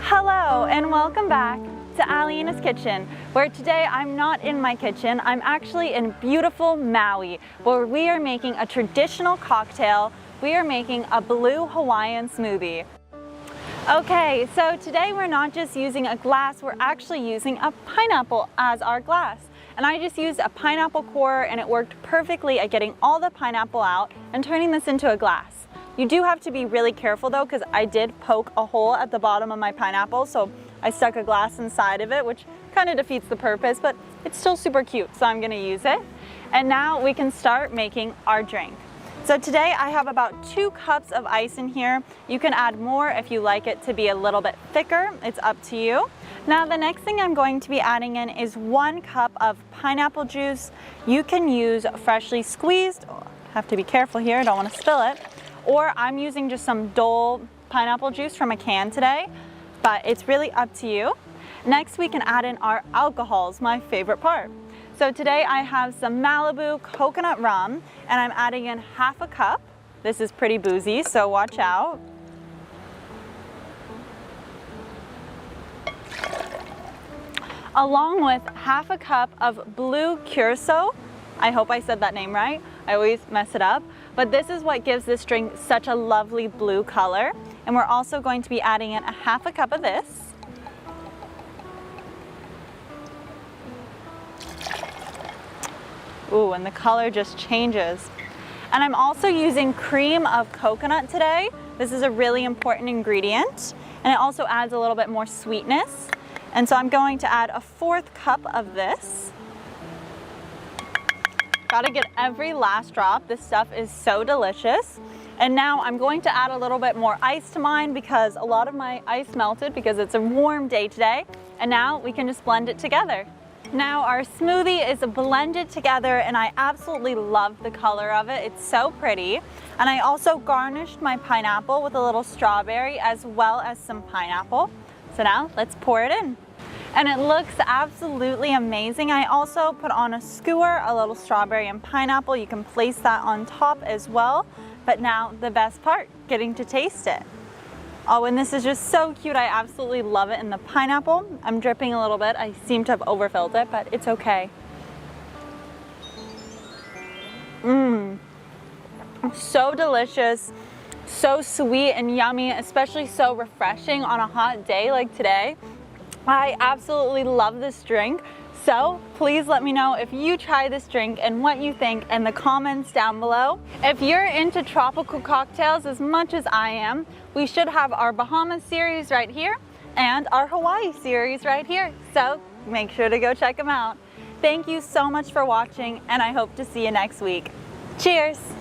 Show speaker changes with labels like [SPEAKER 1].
[SPEAKER 1] Hello and welcome back to Alyena's kitchen, where today I'm not in my kitchen. I'm actually in beautiful Maui, where we are making a traditional cocktail. We are making a Blue Hawaiian smoothie. Okay, so today we're not just using a glass, we're actually using a pineapple as our glass. And I just used a pineapple core and it worked perfectly at getting all the pineapple out and turning this into a glass. You do have to be really careful though, because I did poke a hole at the bottom of my pineapple, so I stuck a glass inside of it, which kind of defeats the purpose, but it's still super cute, so I'm gonna use it. And now we can start making our drink. So today I have about 2 cups of ice in here. You can add more if you like it to be a little bit thicker. It's up to you. Now the next thing I'm going to be adding in is 1 cup of pineapple juice. You can use freshly squeezed. Have to be careful here, I don't want to spill it. Or I'm using just some Dole pineapple juice from a can today, but it's really up to you. Next we can add in our alcohols, my favorite part. So today I have some Malibu Coconut Rum and I'm adding in 1/2 cup. This is pretty boozy, so watch out. Along with 1/2 cup of Blue Curaçao. I hope I said that name right. I always mess it up. But this is what gives this drink such a lovely blue color. And we're also going to be adding in 1/2 cup of this. Ooh, and the color just changes. And I'm also using cream of coconut today. This is a really important ingredient. And it also adds a little bit more sweetness. And so I'm going to add a 1/4 cup of this. Gotta get every last drop. This stuff is so delicious. And now I'm going to add a little bit more ice to mine because a lot of my ice melted because it's a warm day today. And now we can just blend it together. Now our smoothie is blended together and I absolutely love the color of it. It's so pretty. And I also garnished my pineapple with a little strawberry as well as some pineapple. So now let's pour it in. And it looks absolutely amazing. I also put on a skewer, a little strawberry and pineapple. You can place that on top as well. But now the best part, getting to taste it. Oh, and this is just so cute. I absolutely love it in the pineapple. I'm dripping a little bit. I seem to have overfilled it, but it's okay. Mmm, so delicious, so sweet and yummy, especially so refreshing on a hot day like today. I absolutely love this drink. So please let me know if you try this drink and what you think in the comments down below. If you're into tropical cocktails as much as I am, we should have our Bahamas series right here and our Hawaii series right here. So make sure to go check them out. Thank you so much for watching and I hope to see you next week. Cheers!